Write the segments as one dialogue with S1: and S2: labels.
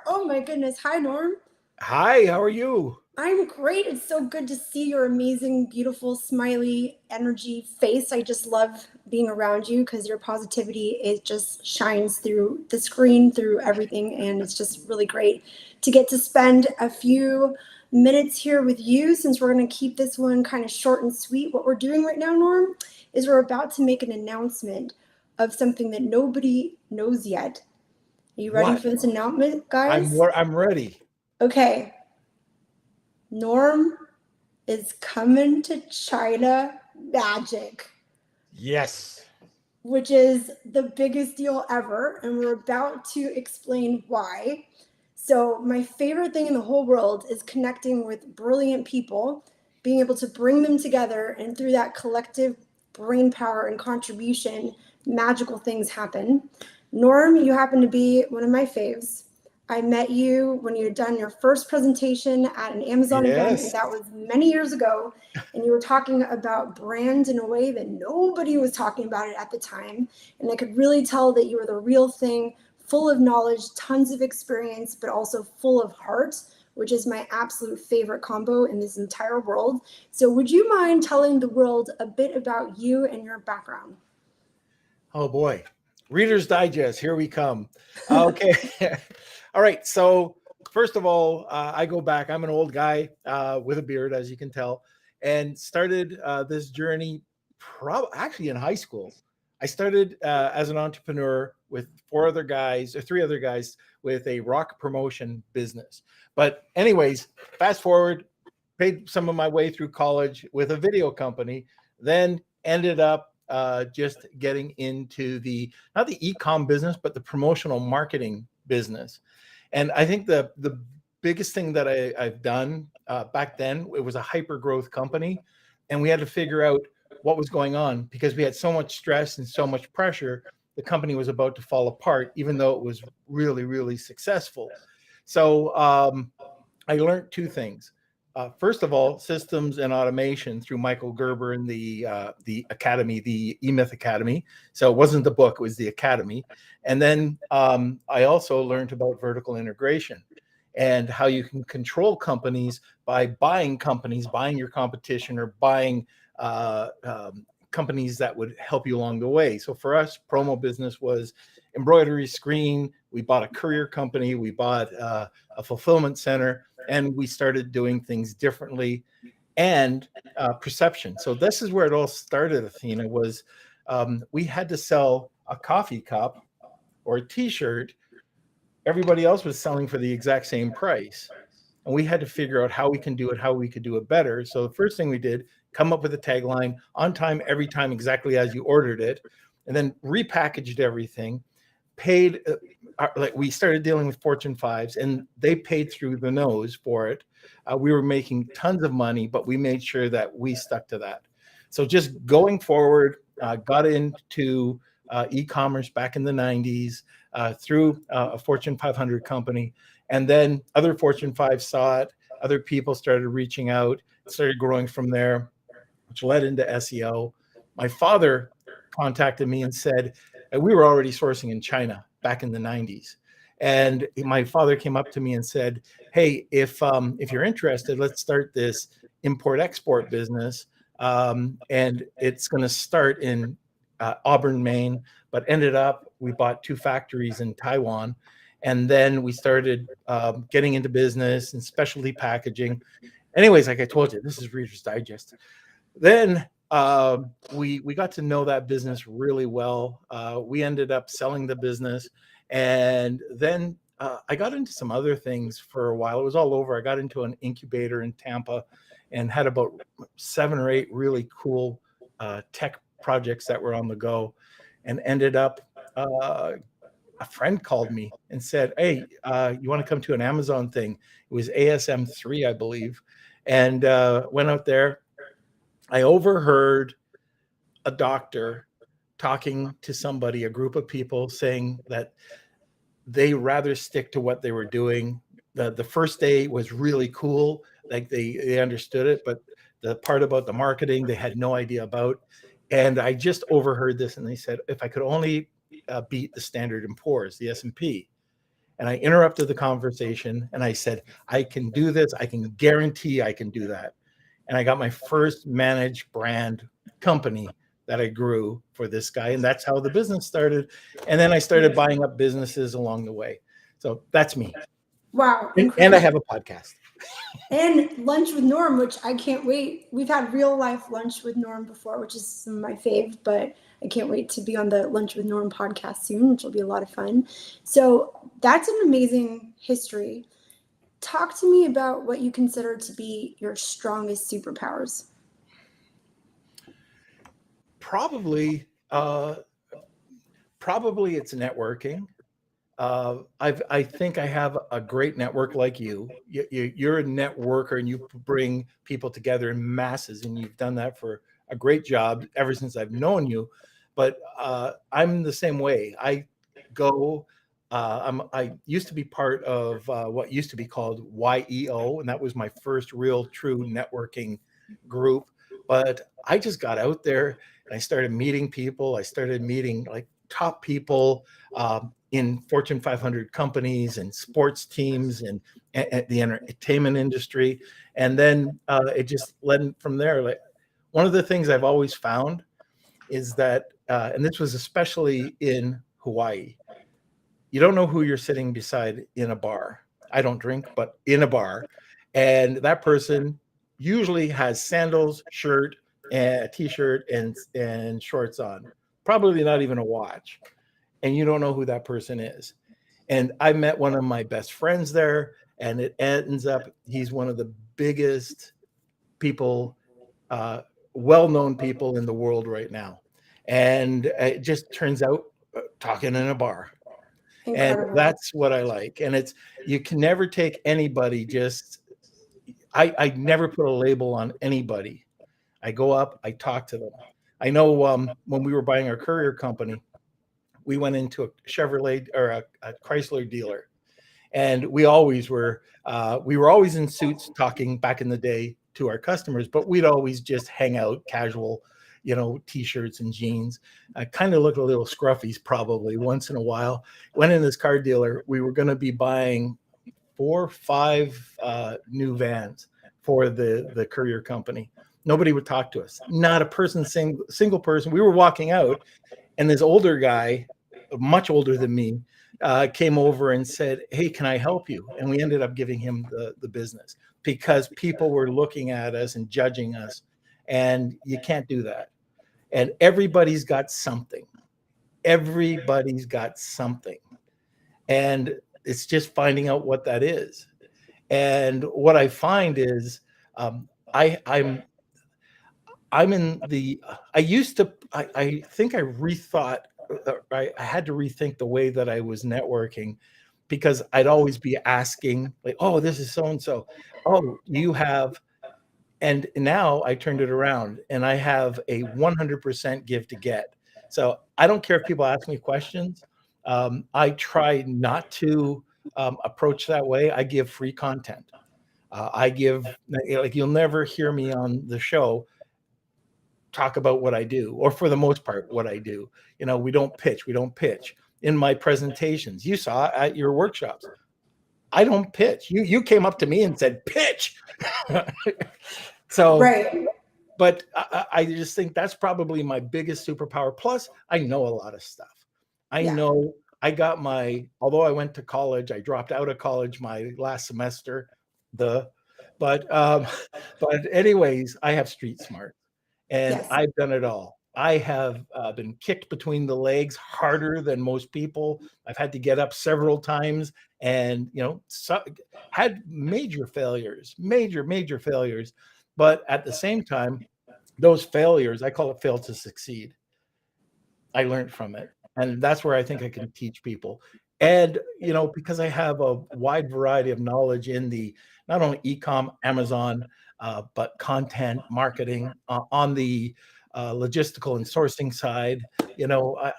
S1: Oh my goodness. Hi, Norm.
S2: Hi, how are you?
S1: I'm great. It's so good to see your amazing, beautiful, smiley energy face. I just love being around you because your positivity, it just shines through the screen, through everything. And it's just really great to get to spend a few minutes here with you since we're going to keep this one kind of short and sweet. What we're doing right now, Norm, is we're about to make an announcement of something that nobody knows yet. Are you ready
S2: What?
S1: for this announcement,
S2: I'm
S1: guys?
S2: where I'm ready.
S1: Okay, Norm is coming to China Magic,
S2: Yes.
S1: which is the biggest deal ever, and we're about to explain why. So, my favorite thing in the whole world is connecting with brilliant people, being able to bring them together, and through that collective brain power and contribution, magical things happen. Norm, you happen to be one of my faves. I met you when you had done your first presentation at an Amazon event, and
S2: Yes.
S1: that was many years ago. And you were talking about brand in a way that nobody was talking about it at the time. And I could really tell that you were the real thing, full of knowledge, tons of experience, but also full of heart, which is my absolute favorite combo in this entire world. So, would you mind telling the world a bit about you and your background?
S2: Oh boy. Reader's Digest, here we come. Okay. All right. So, first of all, I go back. I'm an old guy with a beard, as you can tell, and started this journey actually in high school. I started as an entrepreneur with four other guys, or three other guys, with a rock promotion business. But, anyways, fast forward, paid some of my way through college with a video company, then ended up just getting into the not the e-com business, but the promotional marketing business. And I think the biggest thing that I've done back then, it was a hyper growth company, and we had to figure out what was going on because we had so much stress and so much pressure. The company was about to fall apart, even though it was really, really successful. So I learned two things. First of all, systems and automation through Michael Gerber and the academy, the eMyth Academy. So it wasn't the book; it was the academy. And then I also learned about vertical integration and how you can control companies, buying your competition, or buying companies that would help you along the way. So for us, promo business was embroidery screen. We bought a courier company. We bought a fulfillment center, and we started doing things differently and perception. So this is where it all started, Athena, was we had to sell a coffee cup or a t-shirt. Everybody else was selling for the exact same price. And we had to figure out how we can do it, how we could do it better. So the first thing we did, come up with a tagline, on time, every time, exactly as you ordered it, and then repackaged everything, paid like we started dealing with Fortune fives, and they paid through the nose for it. We were making tons of money, but we made sure that we stuck to that. So just going forward, got into e-commerce back in the 90s through a Fortune 500 company, and then other Fortune 5 saw it. Other people started reaching out, started growing from there, which led into SEO. My father contacted me and said, and we were already sourcing in China back in the 90s. And my father came up to me and said, "Hey, if you're interested, let's start this import export business, and it's going to start in Auburn, Maine." But ended up we bought two factories in Taiwan, and then we started getting into business and specialty packaging. Anyways, like I told you, this is Reader's Digest. Then we got to know that business really well. We ended up selling the business, and then I got into some other things for a while. It was all over. I got into an incubator in Tampa, and had about 7 or 8 really cool tech projects that were on the go, and ended up. A friend called me and said, "Hey, you want to come to an Amazon thing?" It was ASM3, I believe, and went out there. I overheard a doctor talking to somebody, a group of people, saying that they rather stick to what they were doing. The first day was really cool, like they understood it, but the part about the marketing they had no idea about. And I just overheard this, and they said if I could only beat the Standard and Poor's, the S&P. And I interrupted the conversation and I said, I can do this. I can guarantee I can do that. And I got my first managed brand company that I grew for this guy. And that's how the business started. And then I started buying up businesses along the way. So that's me.
S1: Wow,
S2: And I
S1: incredible.
S2: have a podcast.
S1: And lunch with Norm, which I can't wait. We've had real life lunch with Norm before, which is some of my fave, but I can't wait to be on the Lunch with Norm podcast soon, which will be a lot of fun. So that's an amazing history. Talk to me about what you consider to be your strongest superpowers.
S2: Probably, probably it's networking. I think I have a great network like you. You're a networker and you bring people together in masses, and you've done that for a great job ever since I've known you. But I'm the same way. I go. I used to be part of what used to be called YEO, and that was my first real true networking group. But I just got out there and I started meeting people. I started meeting like top people. In Fortune 500 companies and sports teams and the entertainment industry. And then it just led from there. Like one of the things I've always found is that, and this was especially in Hawaii, you don't know who you're sitting beside in a bar. I don't drink, but in a bar. And that person usually has sandals, shirt, and a t-shirt and shorts on, probably not even a watch. And you don't know who that person is. And I met one of my best friends there, and it ends up he's one of the biggest people, uh, well-known people in the world right now. And it just turns out talking in a bar. And
S1: Incredible.
S2: that's what I like. And it's you can never take anybody just I never put a label on anybody. I go up, I talk to them. I know when we were buying our courier company, we went into a Chevrolet or a Chrysler dealer, and we were always in suits talking back in the day to our customers, but we'd always just hang out casual, t-shirts and jeans. I kind of looked a little scruffy probably once in a while. Went in this car dealer. We were going to be buying 4 or 5 new vans for the courier company. Nobody would talk to us. Not a person, single person. We were walking out, and this older guy, much older than me, came over and said, "Hey, can I help you?" And we ended up giving him the business because people were looking at us and judging us, and you can't do that. And everybody's got something. Everybody's got something, and it's just finding out what that is. And what I find is, I'm in the. I used to. I think I rethought. I had to rethink the way that I was networking because I'd always be asking, like, "Oh, this is so and so. Oh, you have." And now I turned it around, and I have a 100% give to get. So I don't care if people ask me questions. I try not to approach that way. I give free content. I give like you'll never hear me on the show talk about what I do, or for the most part, what I do. We don't pitch. We don't pitch in my presentations. You saw at your workshops. I don't pitch. You came up to me and said pitch. So,
S1: Right.
S2: but I just think that's probably my biggest superpower. Plus, I know a lot of stuff. I
S1: Yeah.
S2: know I got although I went to college, I dropped out of college my last semester. The, but but anyways, I have street smart. And
S1: Yes.
S2: I've done it all. I have been kicked between the legs harder than most people. I've had to get up several times, and had major failures, major failures. But at the same time, those failures, I call it fail to succeed. I learned from it, and that's where I think I can teach people. And because I have a wide variety of knowledge in the not only e-com, Amazon, but content marketing on the logistical and sourcing side.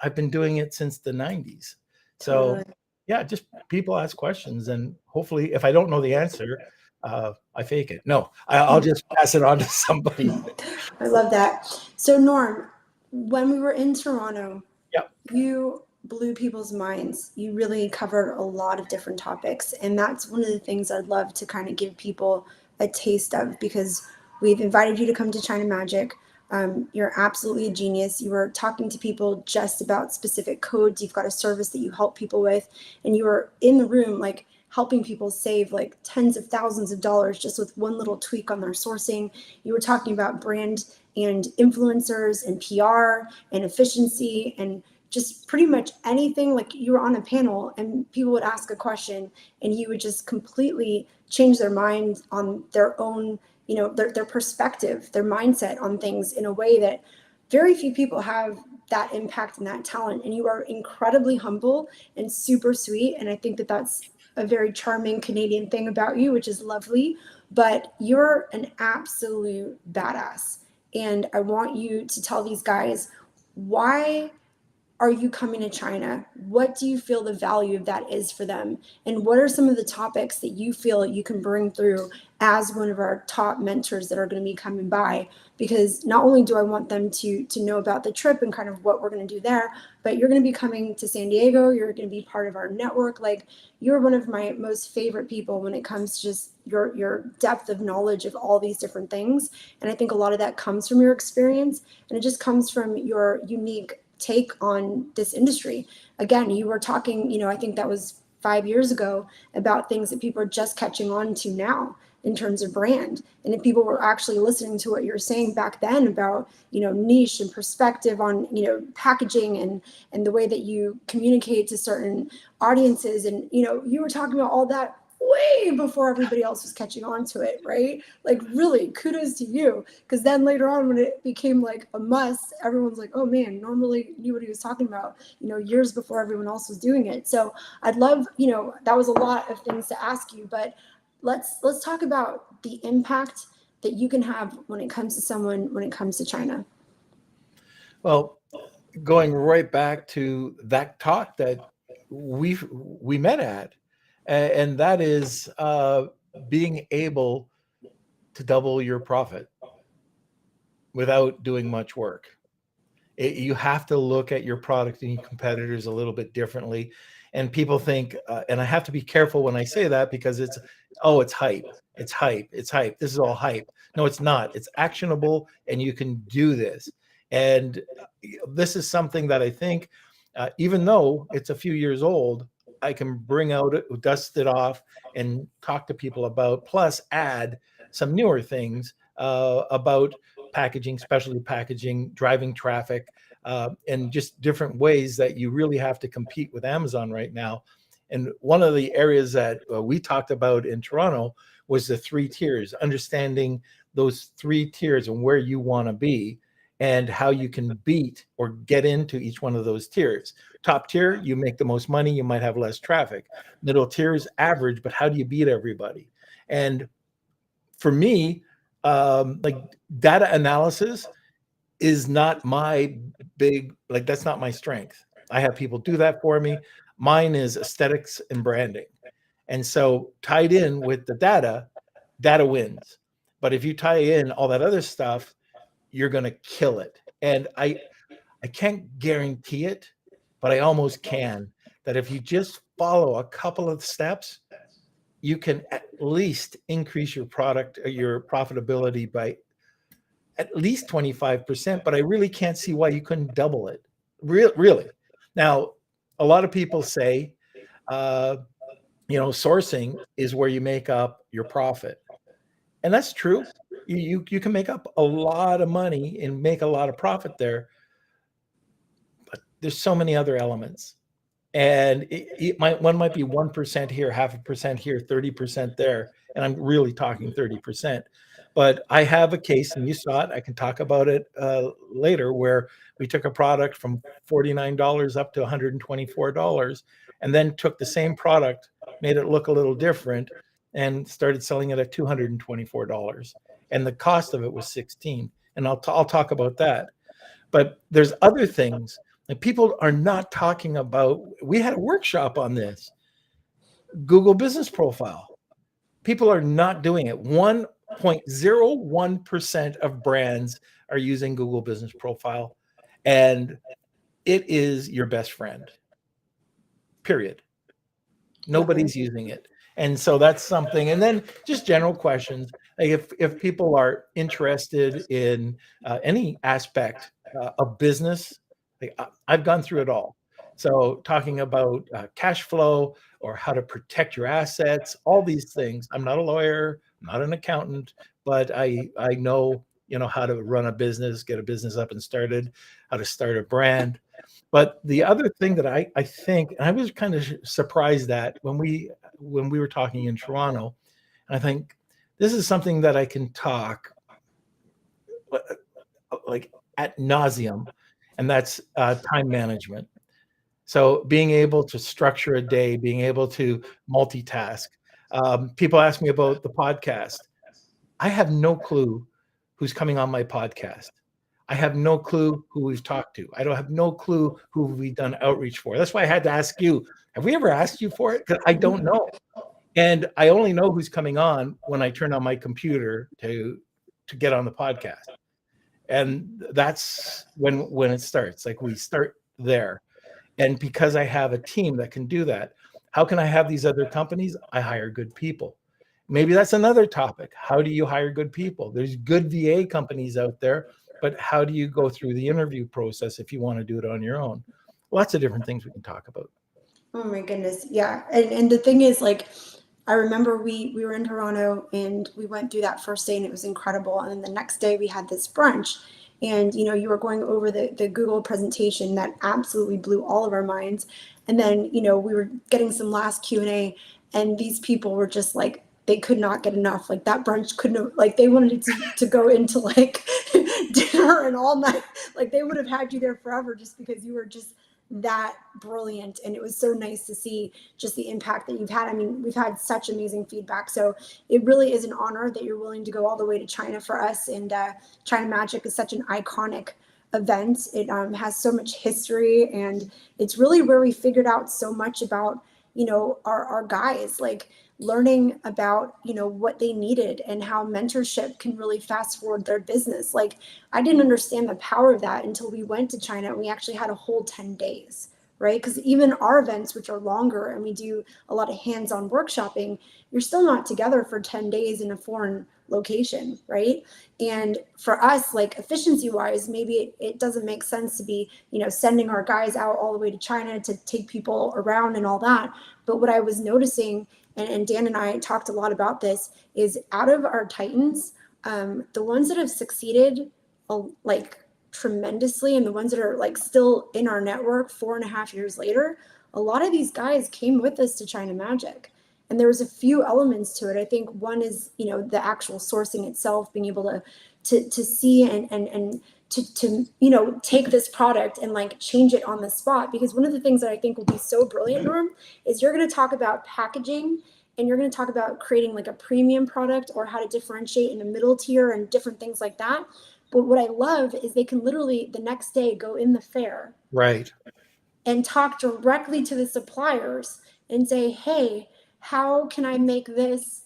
S2: I've been doing it since the '90s. So
S1: Totally.
S2: yeah, just people ask questions, and hopefully, if I don't know the answer, I fake it. No, I'll just pass it on to somebody.
S1: I love that. So Norm, when we were in Toronto,
S2: Yeah.
S1: you blew people's minds. You really covered a lot of different topics. And that's one of the things I'd love to kind of give people a taste of, because we've invited you to come to China Magic. You're absolutely a genius. You were talking to people just about specific codes. You've got a service that you help people with, and you were in the room, like helping people save like tens of thousands of dollars just with one little tweak on their sourcing. You were talking about brand and influencers and PR and efficiency and just pretty much anything. Like you were on a panel and people would ask a question and you would just completely change their mind on their own, their perspective, their mindset on things in a way that very few people have that impact and that talent. And you are incredibly humble and super sweet. And I think that that's a very charming Canadian thing about you, which is lovely. But you're an absolute badass. And I want you to tell these guys, why are you coming to China? What do you feel the value of that is for them? And what are some of the topics that you feel you can bring through as one of our top mentors that are going to be coming by? Because not only do I want them to know about the trip and kind of what we're going to do there, but you're going to be coming to San Diego. You're going to be part of our network. Like, you're one of my most favorite people when it comes to just your depth of knowledge of all these different things. And I think a lot of that comes from your experience, and it just comes from your unique take on this industry. Again, you were talking, I think that was 5 years ago, about things that people are just catching on to now in terms of brand. And if people were actually listening to what you're saying back then about, niche and perspective on, packaging and the way that you communicate to certain audiences. And, you were talking about all that way before everybody else was catching on to it, right? Like, really, kudos to you. Because then later on, when it became like a must, everyone's like, oh man, normally knew what he was talking about, years before everyone else was doing it. So I'd love, that was a lot of things to ask you, but let's talk about the impact that you can have when it comes to someone, when it comes to China.
S2: Well, going right back to that talk that we met at, and that is being able to double your profit without doing much work. You have to look at your product and your competitors a little bit differently. And people think, and I have to be careful when I say that, because it's hype. It's hype. It's hype. This is all hype. No, it's not. It's actionable, and you can do this. And this is something that I think, even though it's a few years old, I can bring out, dust it off, and talk to people about, plus add some newer things about packaging, specialty packaging, driving traffic, and just different ways that you really have to compete with Amazon right now. And one of the areas that we talked about in Toronto was the 3 tiers, understanding those 3 tiers and where you want to be and how you can beat or get into each one of those tiers. Top tier, you make the most money, you might have less traffic. Middle tier is average, but how do you beat everybody? And for me, like, data analysis is not my that's not my strength. I have people do that for me. Mine is aesthetics and branding. And so tied in with the data wins. But if you tie in all that other stuff, you're going to kill it. And I can't guarantee it, but I almost can, that if you just follow a couple of steps, you can at least increase your profitability by at least 25%, but I really can't see why you couldn't double it. Really. Now, a lot of people say, uh, sourcing is where you make up your profit. And that's true. You can make up a lot of money and make a lot of profit there, but there's so many other elements. And one might be 1% here, half a percent here, 30% there. And I'm really talking 30%. But I have a case, and you saw it. I can talk about it later, where we took a product from $49 up to $124, and then took the same product, made it look a little different, and started selling it at $224. And the cost of it was 16. And I'll talk about that. But there's other things that people are not talking about. We had a workshop on this. Google Business Profile. People are not doing it. 1.01% of brands are using Google Business Profile, and it is your best friend. period. Nobody's using it. And so that's something. And then just general questions. Like if people are interested in any aspect of business, like I've gone through it all. So talking about cash flow or how to protect your assets, all these things. I'm not a lawyer, I'm not an accountant, but I know, how to run a business, get a business up and started, how to start a brand. But the other thing that I think, and I was kind of surprised that when we were talking in Toronto, I think this is something that I can talk like ad nauseum, and that's time management. So being able to structure a day, being able to multitask. People ask me about the podcast. I have no clue who's coming on my podcast. I have no clue who we've talked to. I don't have no clue who we've done outreach for. That's why I had to ask you. Have we ever asked you for it? Because I don't know. And I only know who's coming on when I turn on my computer to get on the podcast. And that's when it starts. Like we start there. And because I have a team that can do that, how can I have these other companies? I hire good people. Maybe that's another topic. How do you hire good people? There's good VA companies out there, but how do you go through the interview process if you want to do it on your own? Lots of different things we can talk about.
S1: Oh my goodness. Yeah. And the thing is, like, I remember we were in Toronto and we went through that first day and it was incredible. And then the next day we had this brunch and, you were going over the Google presentation that absolutely blew all of our minds. And then, we were getting some last Q&A, and these people were just like, they could not get enough. Like that brunch couldn't have, like they wanted to go into like dinner and all night. Like they would have had you there forever just because you were just that brilliant. And it was so nice to see just the impact that you've had. I mean, we've had such amazing feedback. So it really is an honor that you're willing to go all the way to China for us. And China Magic is such an iconic event. It has so much history, and it's really where we figured out so much about, our guys, like learning about, what they needed and how mentorship can really fast forward their business. Like I didn't understand the power of that until we went to China and we actually had a whole 10 days, right? Because even our events, which are longer and we do a lot of hands-on workshopping, you're still not together for 10 days in a foreign location, right? And for us, like efficiency wise, maybe it doesn't make sense to be, sending our guys out all the way to China to take people around and all that. But what I was noticing, and Dan and I talked a lot about this, is out of our Titans, the ones that have succeeded like tremendously and the ones that are like still in our network 4.5 years later, a lot of these guys came with us to China Magic. And there was a few elements to it. I think one is, the actual sourcing itself, being able to see and to take this product and like change it on the spot. Because one of the things that I think will be so brilliant, Norm, is you're going to talk about packaging and you're going to talk about creating like a premium product or how to differentiate in the middle tier and different things like that. But what I love is they can literally the next day go in the fair,
S2: Right,
S1: and talk directly to the suppliers and say, hey, how can I make this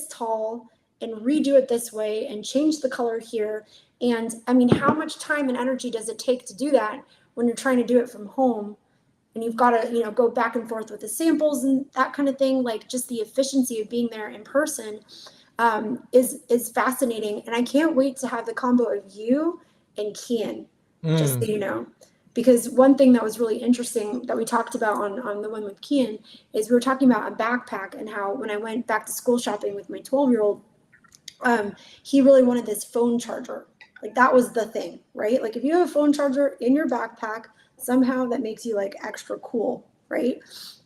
S1: tall and redo it this way and change the color here? And I mean, how much time and energy does it take to do that when you're trying to do it from home? And you've got to, go back and forth with the samples and that kind of thing. Like just the efficiency of being there in person is fascinating. And I can't wait to have the combo of you and Kian, just so you know. Because one thing that was really interesting that we talked about on the one with Kian is we were talking about a backpack and how when I went back to school shopping with my 12-year-old, he really wanted this phone charger. Like that was the thing, right? Like if you have a phone charger in your backpack, somehow that makes you like extra cool, right?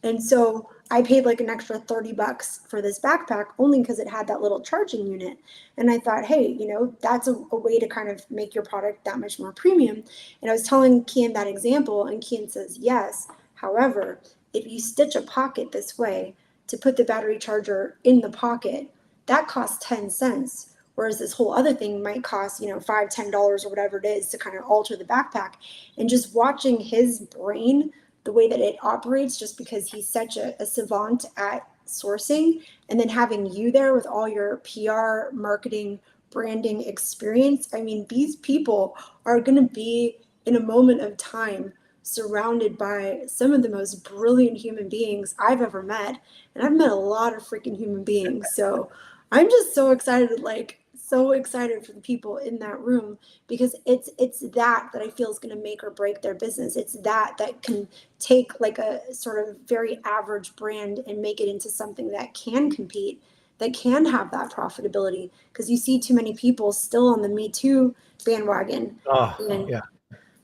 S1: And so I paid like an extra $30 for this backpack only because it had that little charging unit. And I thought, hey, that's a way to kind of make your product that much more premium. And I was telling Kian that example, and Kian says, yes. However, if you stitch a pocket this way to put the battery charger in the pocket, that costs 10 cents. Whereas this whole other thing might cost, $5, $10 or whatever it is to kind of alter the backpack. And just watching his brain, the way that it operates, just because he's such a savant at sourcing, and then having you there with all your PR, marketing, branding experience. I mean, these people are going to be in a moment of time surrounded by some of the most brilliant human beings I've ever met. And I've met a lot of freaking human beings. So I'm just so excited, like so excited for the people in that room, because it's that I feel is going to make or break their business. It's that can take like a sort of very average brand and make it into something that can compete, that can have that profitability. Because you see too many people still on the Me Too bandwagon.
S2: Oh,
S1: And
S2: yeah.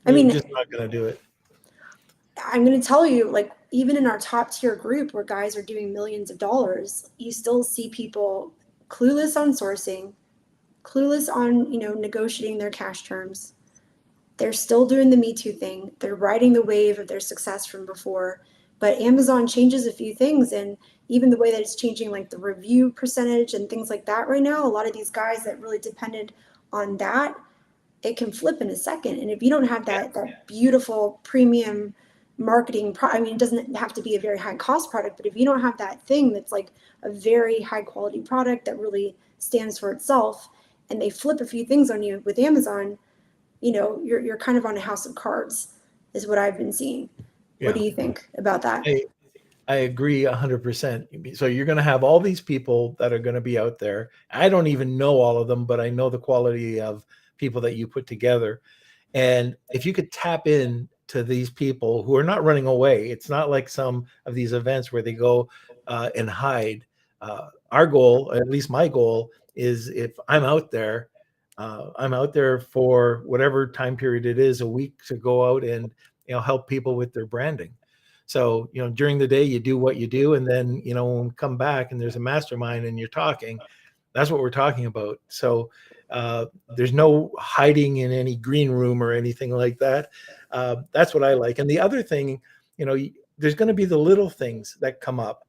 S1: I
S2: You're
S1: mean,
S2: just not going to do it.
S1: I'm going to tell you, like, even in our top tier group where guys are doing millions of dollars, you still see people clueless on sourcing, clueless on, negotiating their cash terms. They're still doing the Me Too thing. They're riding the wave of their success from before. But Amazon changes a few things, and even the way that it's changing, like the review percentage and things like that right now, a lot of these guys that really depended on that, it can flip in a second. And if you don't have that beautiful premium marketing, I mean, it doesn't have to be a very high cost product, but if you don't have that thing that's like a very high quality product that really stands for itself, and they flip a few things on you with Amazon, you're kind of on a house of cards, is what I've been seeing. What
S2: Yeah.
S1: do you think about that?
S2: I agree 100%. So you're going to have all these people that are going to be out there. I don't even know all of them, but I know the quality of people that you put together. And if you could tap in to these people who are not running away, it's not like some of these events where they go and hide. Our goal, at least my goal, is if I'm out there for whatever time period it is, a week, to go out and help people with their branding. So during the day you do what you do, and then when we come back and there's a mastermind and you're talking, that's what we're talking about. So there's no hiding in any green room or anything like that. That's what I like. And the other thing, there's going to be the little things that come up.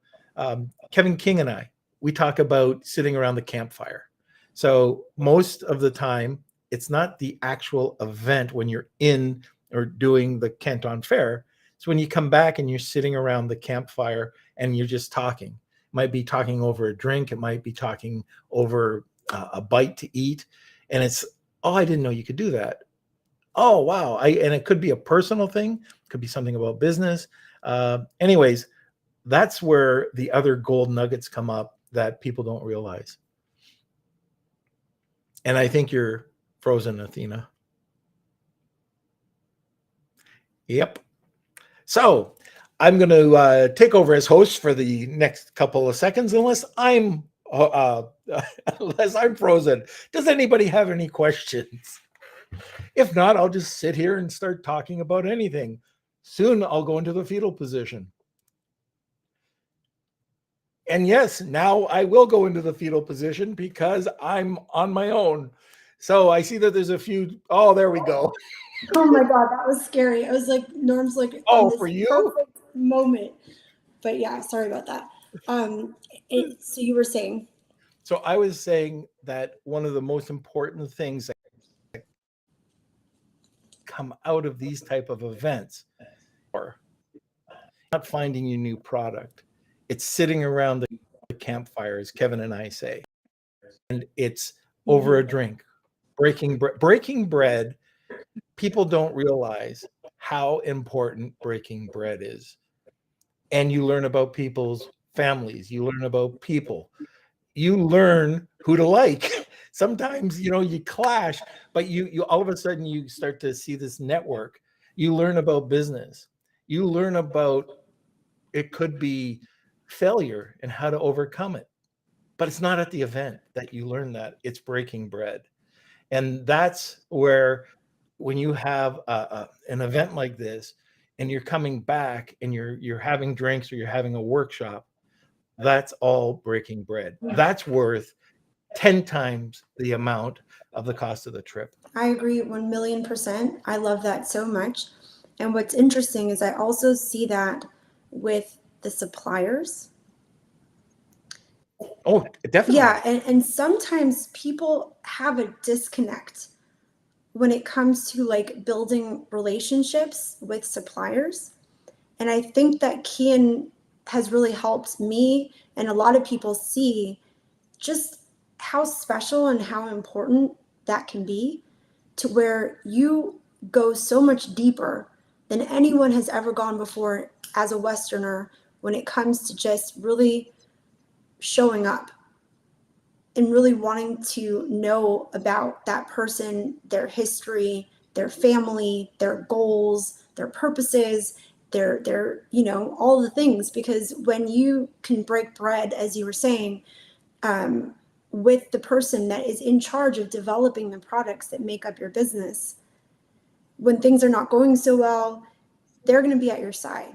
S2: Kevin King and we talk about sitting around the campfire. So most of the time, it's not the actual event when you're in or doing the Canton Fair. It's when you come back and you're sitting around the campfire and you're just talking. It might be talking over a drink. It might be talking over a bite to eat. And it's, oh, I didn't know you could do that. Oh, wow. And it could be a personal thing. It could be something about business. Anyways, that's where the other gold nuggets come up that people don't realize. And I think you're frozen, Athena. Yep. So I'm going to take over as host for the next couple of seconds, unless I'm frozen. Does anybody have any questions? If not, I'll just sit here and start talking about anything. Soon I'll go into the fetal position. And yes, now I will go into the fetal position because I'm on my own. So I see that there's a few. Oh, there we go.
S1: Oh my God, that was scary. I was like, Norm's like on this
S2: for you?
S1: perfect moment. But yeah, sorry about that. So you were saying?
S2: So I was saying that one of the most important things that come out of these type of events are not finding your new product. It's sitting around the campfire, as Kevin and I say. And it's over a drink. Breaking bread, people don't realize how important breaking bread is. And you learn about people's families. You learn about people. You learn who to like. Sometimes, you clash, but you all of a sudden you start to see this network. You learn about business. You learn about, it could be failure and how to overcome it. But it's not at the event that you learn that. It's breaking bread. And that's where, when you have an event like this and you're coming back and you're having drinks or you're having a workshop, that's all breaking bread. That's worth 10 times the amount of the cost of the trip.
S1: I agree 1,000,000%. I love that so much. And what's interesting is I also see that with the suppliers.
S2: Oh, definitely.
S1: Yeah, and sometimes people have a disconnect when it comes to like building relationships with suppliers. And I think that Kian has really helped me and a lot of people see just how special and how important that can be, to where you go so much deeper than anyone has ever gone before as a Westerner when it comes to just really showing up and really wanting to know about that person, their history, their family, their goals, their purposes, their all the things. Because when you can break bread, as you were saying, with the person that is in charge of developing the products that make up your business, when things are not going so well, they're going to be at your side.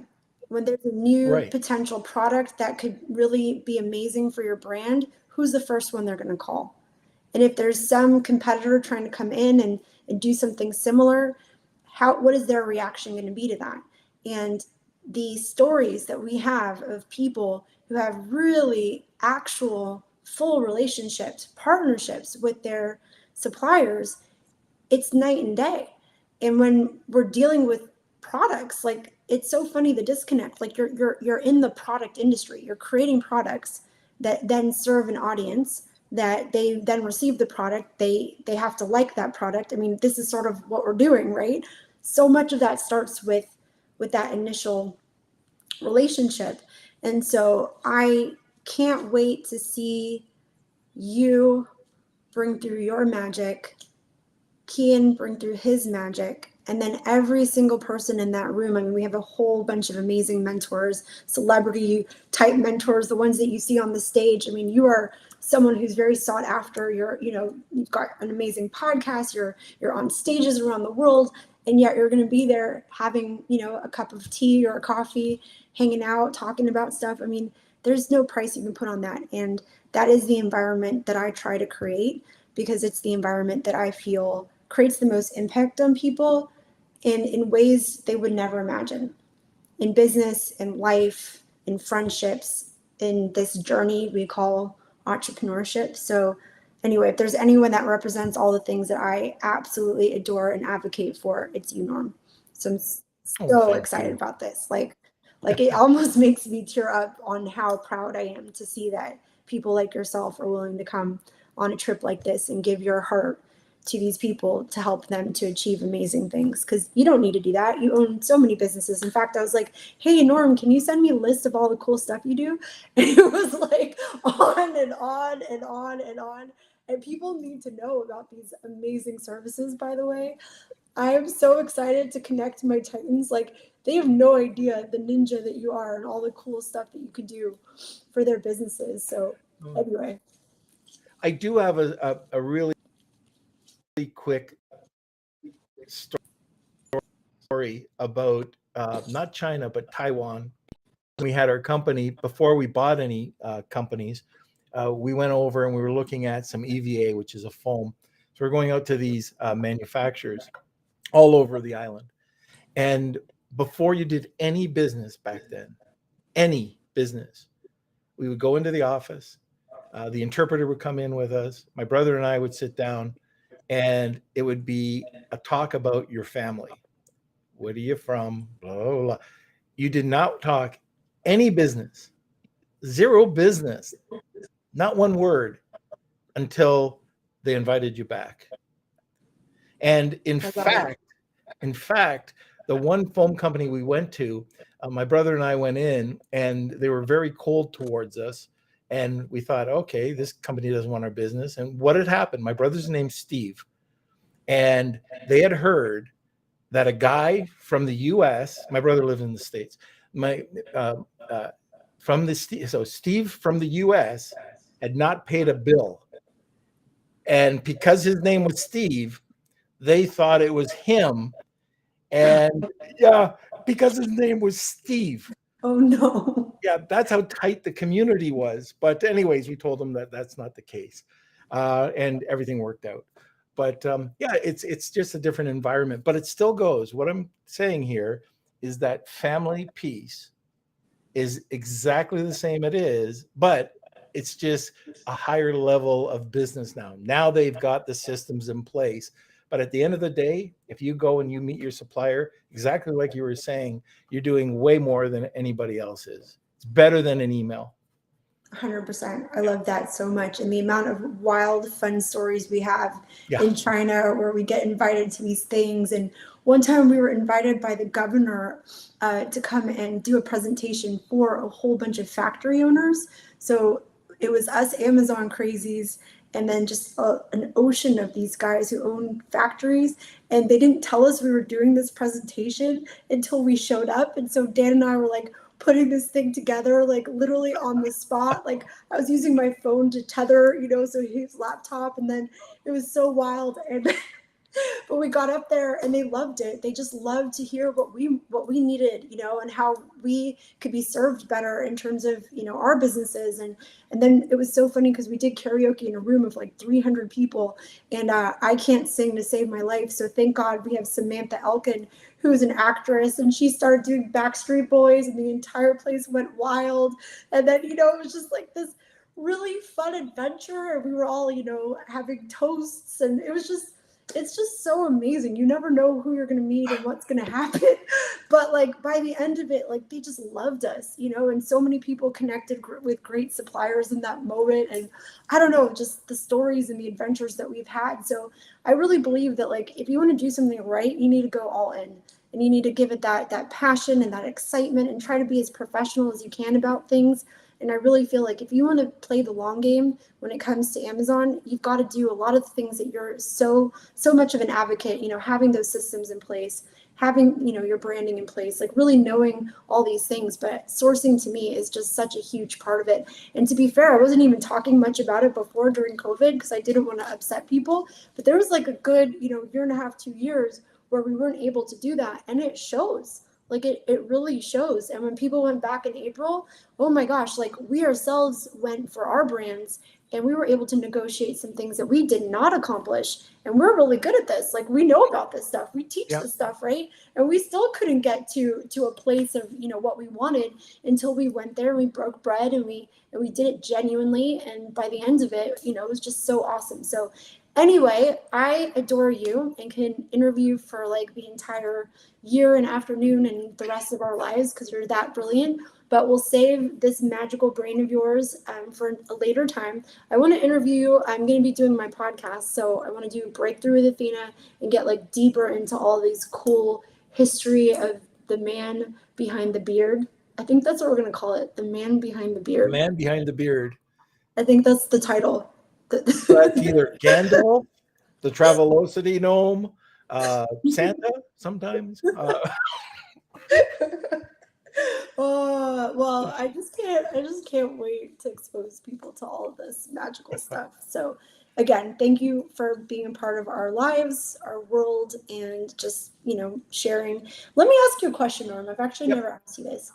S1: When there's a new
S2: Right.
S1: potential product that could really be amazing for your brand, who's the first one they're going to call? And if there's some competitor trying to come in and do something similar, what is their reaction going to be to that? And the stories that we have of people who have really actual full relationships, partnerships with their suppliers, it's night and day. And when we're dealing with products, like, it's so funny, the disconnect. Like, you're in the product industry, you're creating products that then serve an audience, that they then receive the product, they have to like that product. I mean, this is sort of what we're doing, right? So much of that starts with that initial relationship. And so I can't wait to see you bring through your magic, Kian bring through his magic, and then every single person in that room. I mean, we have a whole bunch of amazing mentors, celebrity type mentors, the ones that you see on the stage. I mean, you are someone who's very sought after. You've got an amazing podcast, you're on stages around the world, and yet you're going to be there having, a cup of tea or a coffee, hanging out, talking about stuff. I mean, there's no price you can put on that. And that is the environment that I try to create, because it's the environment that I feel creates the most impact on people in ways they would never imagine, in business, in life, in friendships, in this journey we call entrepreneurship. So anyway, if there's anyone that represents all the things that I absolutely adore and advocate for, it's you, Norm. So I'm
S2: Oh,
S1: so
S2: thank
S1: excited
S2: you.
S1: about this. Like it almost makes me tear up on how proud I am to see that people like yourself are willing to come on a trip like this and give your heart to these people to help them to achieve amazing things, because you don't need to do that. You own so many businesses. In fact, I was like, hey, Norm, can you send me a list of all the cool stuff you do? And it was like on and on and on and on. And people need to know about these amazing services, by the way. I am so excited to connect my Titans. Like, they have no idea the ninja that you are and all the cool stuff that you can do for their businesses. So anyway.
S2: I do have a really quick story about not China, but Taiwan. We had our company before we bought any companies. We went over and we were looking at some EVA, which is a foam. So we're going out to these manufacturers all over the island. And before you did any business back then, any business, we would go into the office. The interpreter would come in with us. My brother and I would sit down, and it would be a talk about your family. Where are you from? Blah, blah, blah. You did not talk any business, zero business, not one word until they invited you back. And
S1: I love it.
S2: in fact, the one foam company we went to, my brother and I went in, and they were very cold towards us. And we thought, okay, this company doesn't want our business. And what had happened? My brother's name's Steve, and they had heard that a guy from the U.S. My brother lived in the States. My uh, uh, from the so Steve from the U.S. had not paid a bill, and because his name was Steve, they thought it was him. And yeah, because his name was Steve.
S1: Oh no.
S2: Yeah, that's how tight the community was. But anyways, we told them that that's not the case, and everything worked out. But yeah, it's just a different environment, but it still goes. What I'm saying here is that family piece is exactly the same. It is, but it's just a higher level of business now. Now they've got the systems in place. But at the end of the day, if you go and you meet your supplier, exactly like you were saying, you're doing way more than anybody else is. It's better than an email.
S1: 100%. I love that so much. And the amount of wild, fun stories we have
S2: Yeah.
S1: in China where we get invited to these things, and one time we were invited by the governor to come and do a presentation for a whole bunch of factory owners. So it was us Amazon crazies and then just an ocean of these guys who own factories. And they didn't tell us we were doing this presentation until we showed up. And so Dan and I were like putting this thing together, like literally on the spot. Like I was using my phone to tether, so his laptop. And then it was so wild. And but we got up there and they loved it. They just loved to hear what we needed, and how we could be served better in terms of, our businesses. And then it was so funny because we did karaoke in a room of like 300 people, and I can't sing to save my life. So thank God we have Samantha Elkin, who's an actress, and she started doing Backstreet Boys, and the entire place went wild. And then, it was just like this really fun adventure, and we were all, having toasts, and it's just so amazing. You never know who you're going to meet and what's going to happen. But like by the end of it, like they just loved us, and so many people connected with great suppliers in that moment. And I don't know, just the stories and the adventures that we've had. So I really believe that like, if you want to do something right, you need to go all in, and you need to give it that passion and that excitement, and try to be as professional as you can about things. And I really feel like if you want to play the long game when it comes to Amazon, you've got to do a lot of the things that you're so much of an advocate, having those systems in place, having, your branding in place, like really knowing all these things. But sourcing to me is just such a huge part of it. And to be fair, I wasn't even talking much about it before during COVID because I didn't want to upset people. But there was like a good, year and a half, 2 years where we weren't able to do that. And it shows. Like it really shows. And when people went back in April, oh my gosh, like we ourselves went for our brands and we were able to negotiate some things that we did not accomplish. And we're really good at this. Like we know about this stuff. We teach this stuff, right? And we still couldn't get to a place of, what we wanted until we went there and we broke bread and we did it genuinely. And by the end of it, it was just so awesome. So anyway, I adore you and can interview for like the entire year and afternoon and the rest of our lives because you're that brilliant. But we'll save this magical brain of yours for a later time. I want to interview you. I'm going to be doing my podcast. So I want to do Breakthrough with Athena and get like deeper into all these cool history of the man behind the beard. I think that's what we're going to call it. The man behind the beard.
S2: The man behind the beard.
S1: I think that's the title.
S2: So that's either Gandalf, the Travelocity gnome, Santa sometimes.
S1: Well, I just can't wait to expose people to all of this magical stuff. So again, thank you for being a part of our lives, our world, and just, sharing. Let me ask you a question, Norm. I've actually never asked you this.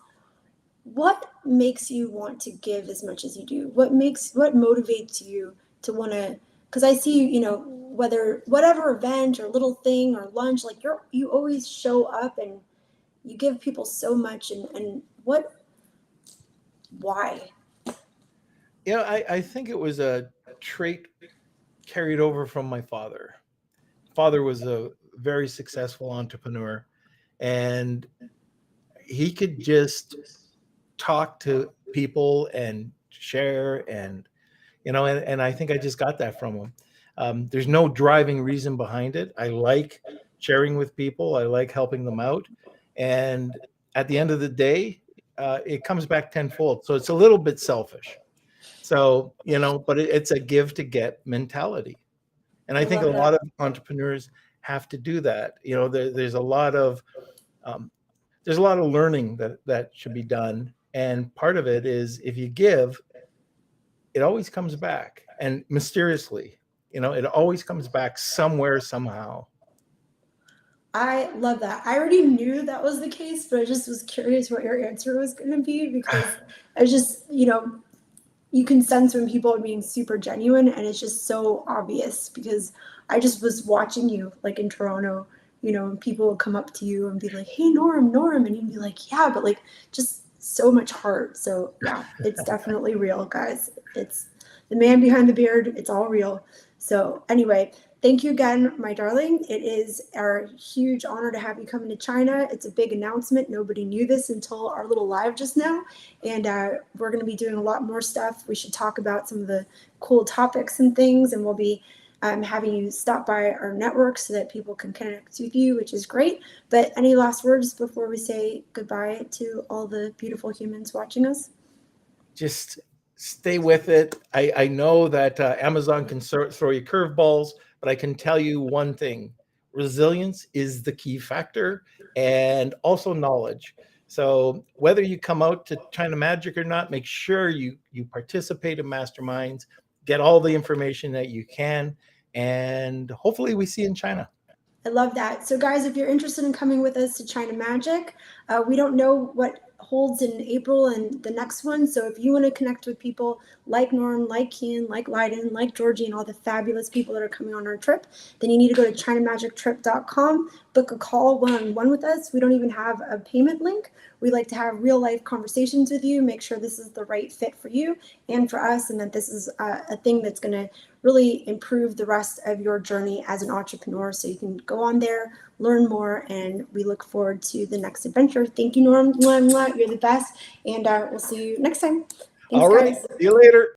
S1: What makes you want to give as much as you do? What motivates you to want to, because I see, whatever event or little thing or lunch, like you always show up and you give people so much, and why?
S2: I think it was a trait carried over from my father. Father was a very successful entrepreneur, and he could just talk to people and share, and I think I just got that from him. There's no driving reason behind it. I like sharing with people. I like helping them out. And at the end of the day, it comes back tenfold. So it's a little bit selfish. So, but it's a give to get mentality. And I think a lot of entrepreneurs have to do that. There's a lot of learning that should be done. And part of it is if you give, it always comes back. And mysteriously, it always comes back somewhere, somehow.
S1: I love that. I already knew that was the case, but I just was curious what your answer was going to be because I just, you can sense when people are being super genuine, and it's just so obvious because I just was watching you like in Toronto, and people would come up to you and be like, "Hey, Norm," and you'd be like, "Yeah," but like just so much heart. So yeah, it's definitely real, guys. It's the man behind the beard. It's all real. So anyway, thank you again, my darling. It is our huge honor to have you come into China. It's a big announcement. Nobody knew this until our little live just now. And we're going to be doing a lot more stuff. We should talk about some of the cool topics and things. And we'll be having you stop by our network so that people can connect with you, which is great. But any last words before we say goodbye to all the beautiful humans watching us?
S2: Just stay with it. I know that Amazon can throw you curveballs, but I can tell you one thing: resilience is the key factor, and also knowledge. So whether you come out to China Magic or not, make sure you participate in masterminds, get all the information that you can, and hopefully we see you in China.
S1: I love that. So, guys, if you're interested in coming with us to China Magic, we don't know what holds in April and the next one. So, if you want to connect with people like Norm, like Kian, like Leiden, like Georgie, and all the fabulous people that are coming on our trip, then you need to go to ChinaMagicTrip.com, book a call one-on-one with us. We don't even have a payment link. We like to have real life conversations with you, make sure this is the right fit for you and for us, and that this is a thing that's going to really improve the rest of your journey as an entrepreneur. So you can go on there, learn more, and we look forward to the next adventure. Thank you, Norm. You're the best, and we'll see you next time. Thanks,
S2: All right,
S1: guys.
S2: see you later.